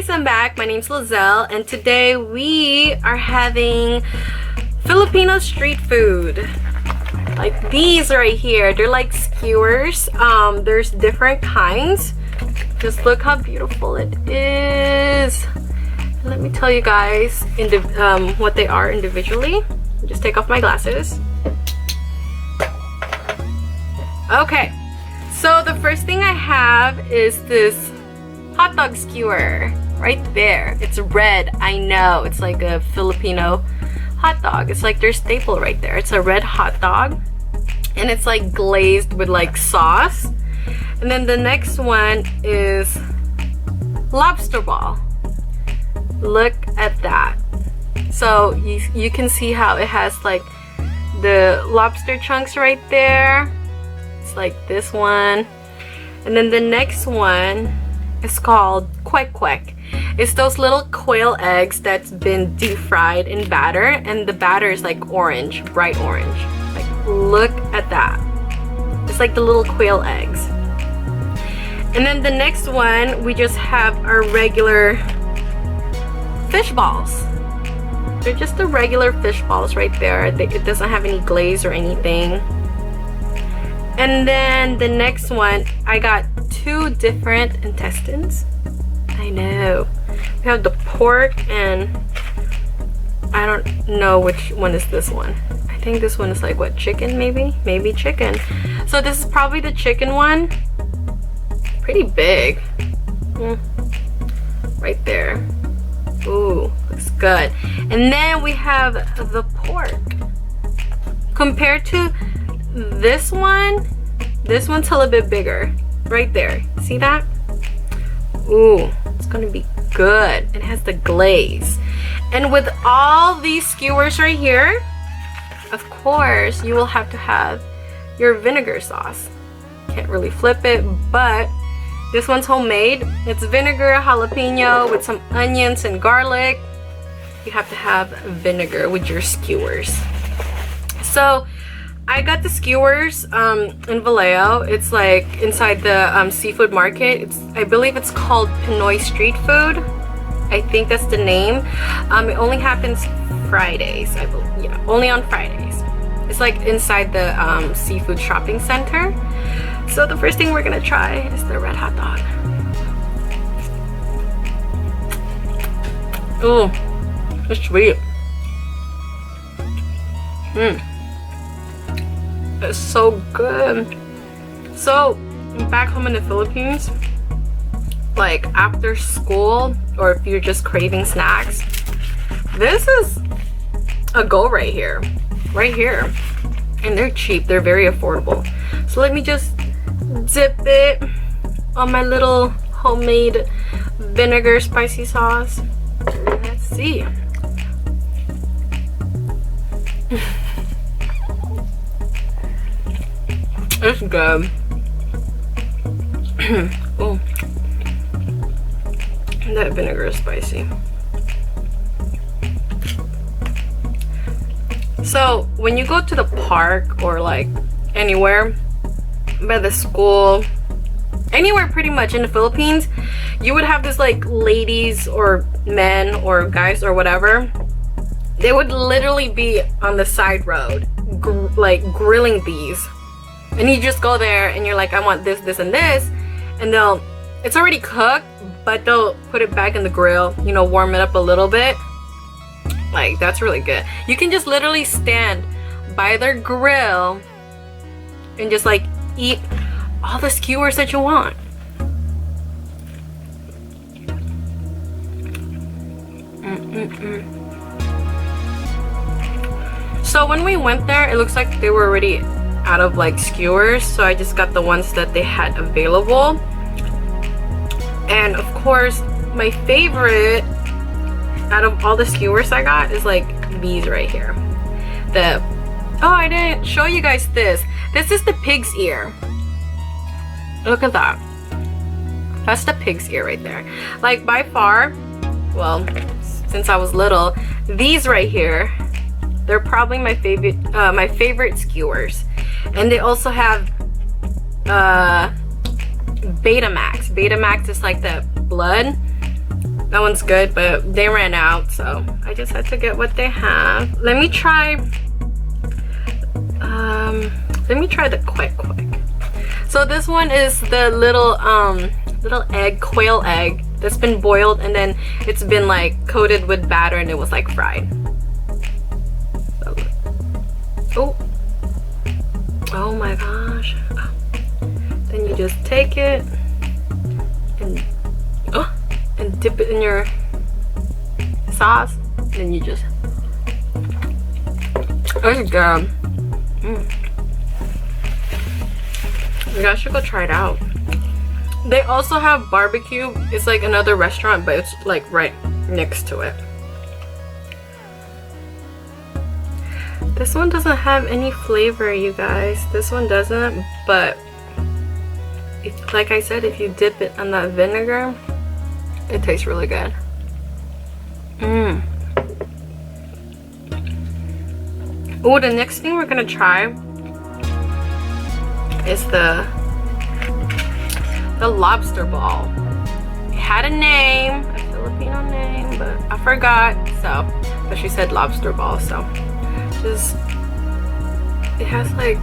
guys, I'm back. My name's Lizelle, and today we are having Filipino street food. Like these right here, they're like skewers. There's different kinds. Just look how beautiful it is. Let me tell you guys what they are individually. Just take off my glasses. Okay, so the first thing I have is this hot dog skewer right there. It's red. I know, it's like a Filipino hot dog. It's like their staple right there. It's a red hot dog and it's like glazed with like sauce. And then the next one is lobster ball. Look at that. So you can see how it has like the lobster chunks right there. It's like this one. And then the next one is called Kwek Kwek. It's those little quail eggs that's been deep fried in batter, and the batter is like orange, bright orange. Like, look at that. It's like the little quail eggs. And then the next one, we just have our regular fish balls. They're just the regular fish balls right there. It doesn't have any glaze or anything. And then the next one, I got two different intestines. I know. We have the pork and I don't know which one is this one. I think this one is like what, chicken maybe? Maybe chicken. So this is probably the chicken one. Pretty big. Right there. Ooh, looks good. And then we have the pork. Compared to this one's a little bit bigger. Right there. See that? Ooh, it's gonna be good. It has the glaze. And with all these skewers right here, of course, you will have to have your vinegar sauce. Can't really flip it, but this one's homemade. It's vinegar, jalapeno with some onions and garlic. You have to have vinegar with your skewers. So I got the skewers in Vallejo. It's like inside the seafood market. I believe it's called Pinoy street food. I think that's the name. It only happens Fridays, I believe. Yeah, only on Fridays. It's like inside the seafood shopping center. So the first thing we're gonna try is the red hot dog. Ooh, it's sweet. It's so good. So back home in the Philippines, like after school or if you're just craving snacks, this is a go right here. Right here. And they're cheap. They're very affordable. So let me just dip it on my little homemade vinegar spicy sauce. Let's see. It's good. Oh, that vinegar is spicy. So when you go to the park or like anywhere by the school, anywhere pretty much in the Philippines, you would have this like ladies or men or guys or whatever. They would literally be on the side road like grilling these. And you just go there and you're like, I want this, this, and this. And it's already cooked, but they'll put it back in the grill, you know, warm it up a little bit. Like, that's really good. You can just literally stand by their grill and just like eat all the skewers that you want. So when we went there, it looks like they were already out of like skewers, so I just got the ones that they had available. And of course, my favorite out of all the skewers I got is like these right here. Oh, I didn't show you guys this. This is the pig's ear. Look at that. That's the pig's ear right there. Like by far, well, since I was little, these right here, they're probably my favorite skewers. And they also have Betamax. Betamax is like the blood. That one's good, but they ran out, so I just had to get what they have. Let me try the Kwek Kwek. So this one is the little egg, quail egg that's been boiled, and then it's been like coated with batter and it was like fried. So, oh my gosh. Then you just take it and dip it in your sauce. Then you just, it's good. You guys should go try it out. They also have barbecue. It's like another restaurant, but it's like right next to it. This one doesn't have any flavor, you guys. This one doesn't, but like I said, if you dip it in that vinegar, it tastes really good. Oh, the next thing we're gonna try is the lobster ball. It had a name, a Filipino name, but I forgot. So, but she said lobster ball. So, just it has like,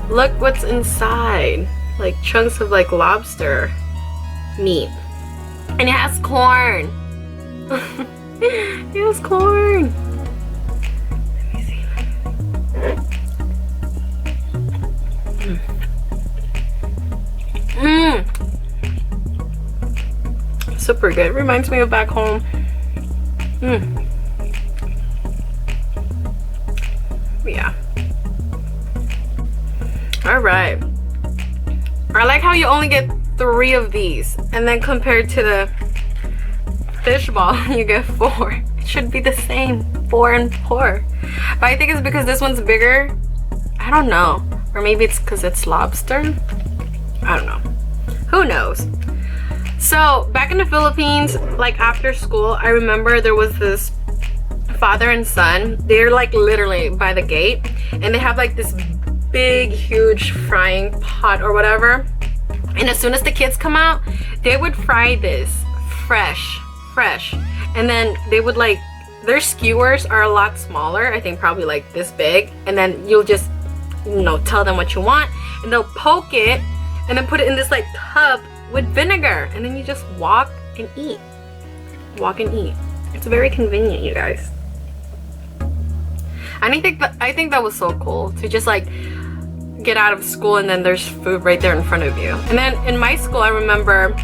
look what's inside, like chunks of like lobster meat, and it has corn. It has corn. Let me see. Super good. Reminds me of back home. Yeah. All right. I like how you only get 3 of these, and then compared to the fish ball, you get 4. It should be the same, 4 and 4. But I think it's because this one's bigger. I don't know. Or maybe it's because it's lobster. I don't know. Who knows? So back in the Philippines, like after school, I remember there was this father and son. They're like literally by the gate, and they have like this big huge frying pot or whatever, and as soon as the kids come out, they would fry this fresh, and then they would like, their skewers are a lot smaller, I think probably like this big, and then you'll just, you know, tell them what you want, and they'll poke it and then put it in this like tub with vinegar, and then you just walk and eat. It's very convenient, you guys. I think that was so cool to just like get out of school and then there's food right there in front of you. And then in my school, I remember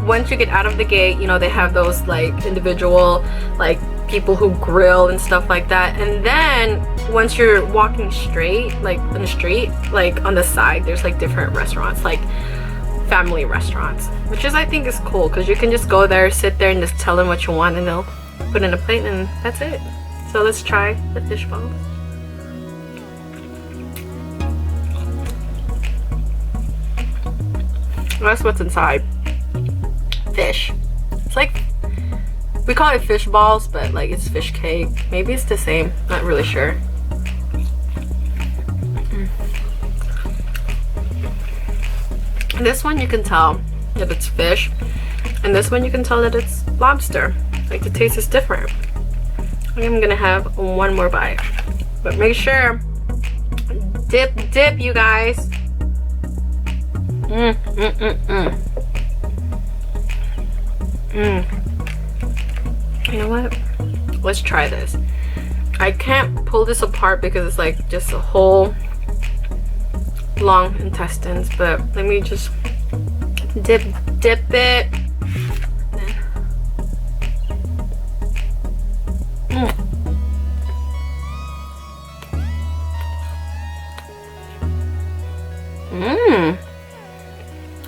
once you get out of the gate, you know, they have those like individual like people who grill and stuff like that. And then once you're walking straight, like on the street, like on the side, there's like different restaurants, like family restaurants, which is, I think, is cool because you can just go there, sit there, and just tell them what you want, and they'll put in a plate, and that's it. So let's try the fish balls. That's what's inside. Fish. It's like, we call it fish balls, but like it's fish cake. Maybe it's the same. Not really sure. This one you can tell that it's fish, and this one you can tell that it's lobster. Like the taste is different. I think I'm gonna have one more bite, but make sure dip, you guys. You know what? Let's try this. I can't pull this apart because it's like just a whole long intestines, but let me just dip it.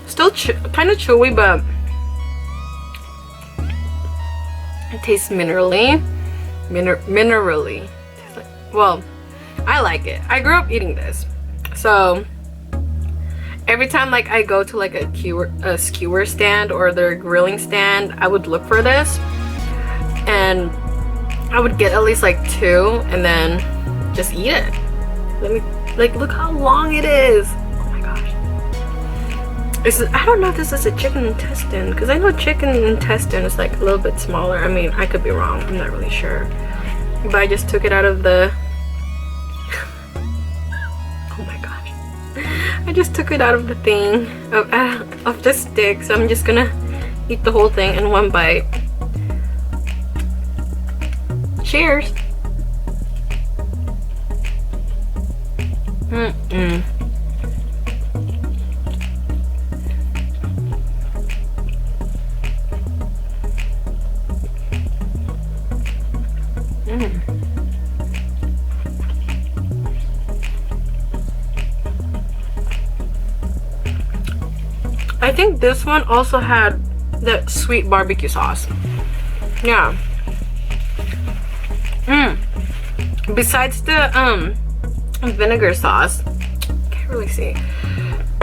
Still kind of chewy, but it tastes minerally. Well, I like it. I grew up eating this, so every time like I go to like a skewer stand or their grilling stand, I would look for this, and I would get at least like 2 and then just eat it. Let me, like, look how long it is. Oh my gosh. I don't know if this is a chicken intestine, because I know chicken intestine is like a little bit smaller. I mean, I could be wrong. I'm not really sure. But I just took it out of the... Oh my gosh. I just took it out of the thing, of the stick. So I'm just gonna eat the whole thing in one bite. Cheers. I think this one also had the sweet barbecue sauce. Yeah. Besides the vinegar sauce, can't really see.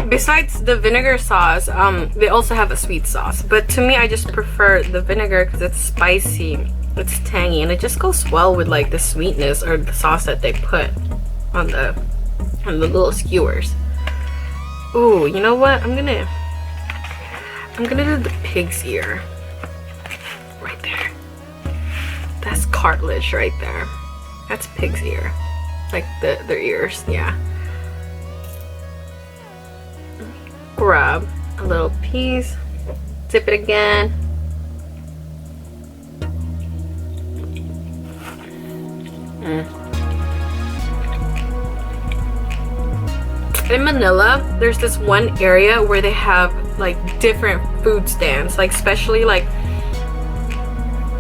Besides the vinegar sauce, they also have a sweet sauce. But to me, I just prefer the vinegar because it's spicy, it's tangy, and it just goes well with like the sweetness or the sauce that they put on the little skewers. Ooh, you know what? I'm gonna do the pig's ear right there. That's cartilage right there. That's pig's ear, like their ears. Yeah. Grab a little piece, dip it again. In Manila, there's this one area where they have like different food stands, like especially like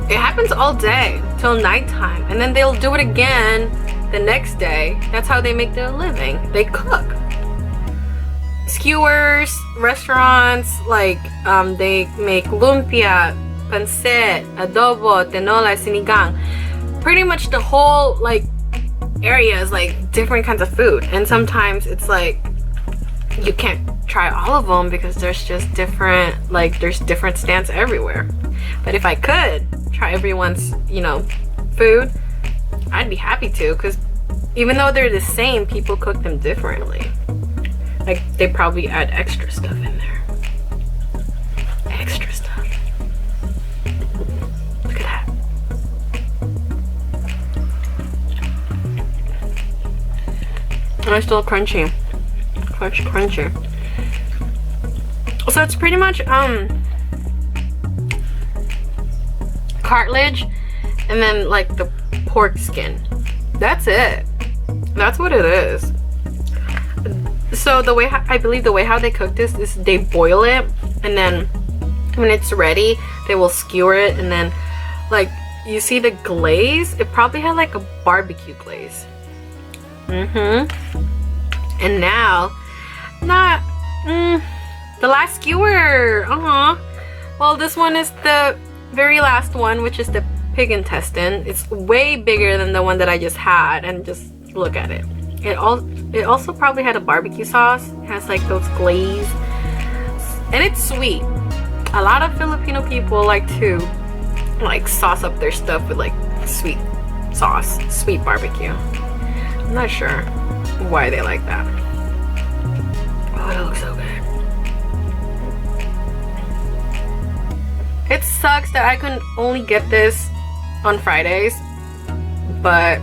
it happens all day till nighttime, and then they'll do it again the next day. That's how they make their living. They cook. Skewers, restaurants, like they make lumpia, pancit, adobo, tinola, sinigang. Pretty much the whole like area is like different kinds of food, and sometimes it's like you can't try all of them because there's just different, like there's different stands everywhere. But if I could try everyone's, you know, food, I'd be happy to, because even though they're the same, people cook them differently. Like they probably add extra stuff in there. Extra stuff. Look at that. And it's still crunchy. Crunchy. So it's pretty much cartilage and then like the pork skin. That's it. That's what it is. So the way I believe the way how they cook this is they boil it, and then when it's ready they will skewer it, and then like you see the glaze, it probably had like a barbecue glaze. And now the last skewer. Well, this one is the very last one, which is the pig intestine. It's way bigger than the one that I just had, and just look at it. It also probably had a barbecue sauce. It has like those glaze, and it's sweet. A lot of Filipino people like to like sauce up their stuff with like sweet sauce, sweet barbecue. I'm not sure why they like that. Oh, it looks so good. It sucks that I can only get this on Fridays, but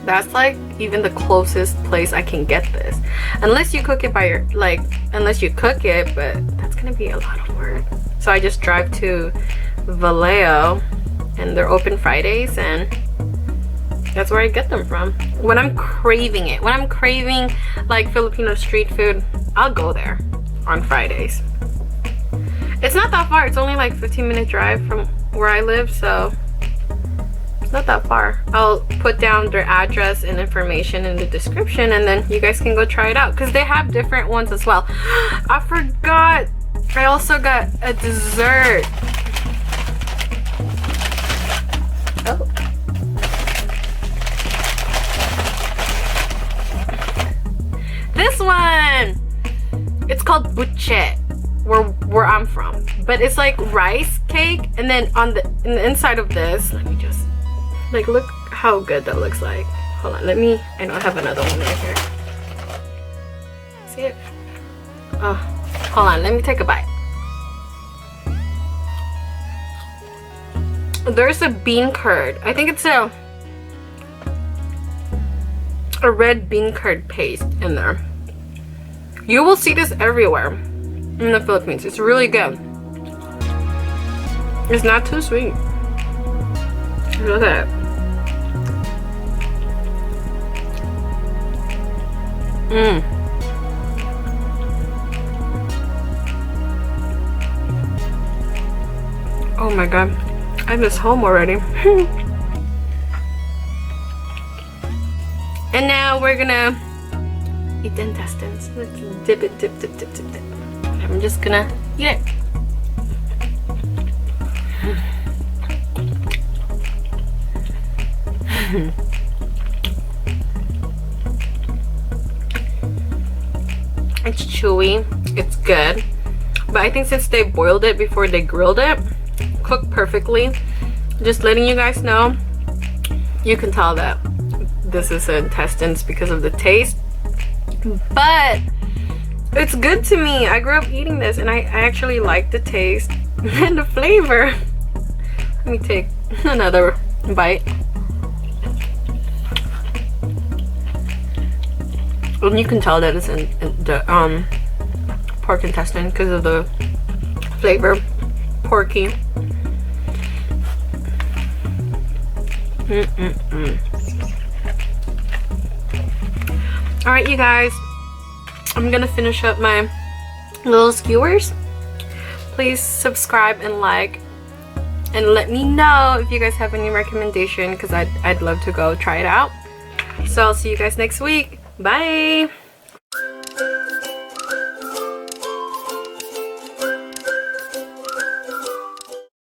that's like even the closest place I can get this. Unless you cook it by your, like, unless you cook it, but that's gonna be a lot of work. So I just drive to Vallejo, and they're open Fridays, and that's where I get them from. When I'm craving it, when I'm craving like Filipino street food, I'll go there on Fridays. It's not that far. It's only like 15-minute drive from where I live, so it's not that far. I'll put down their address and information in the description, and then you guys can go try it out, because they have different ones as well. I forgot, I also got a dessert. Oh. This one, it's called Buchi, where I'm from, but it's like rice cake, and then on the inside of this, let me just like look how good that looks like. Hold on, I know I have another one right here. See it? Oh, hold on, let me take a bite. There's a bean curd. I think it's a red bean curd paste in there. You will see this everywhere in the Philippines. It's really good. It's not too sweet. Look at it. Oh my god. I miss home already. And now we're gonna eat the intestines. Let's dip it, dip, dip, dip, dip, dip. I'm just gonna eat it. It's chewy, it's good, but I think since they boiled it before they grilled it, cooked perfectly. Just letting you guys know, you can tell that this is intestines because of the taste, but it's good to me. I grew up eating this and I actually like the taste and the flavor. Let me take another bite. And you can tell that it's in the pork intestine because of the flavor, porky. Alright, you guys, I'm gonna finish up my little skewers. Please subscribe and like, and let me know if you guys have any recommendation, because I'd love to go try it out. So I'll see you guys next week. Bye.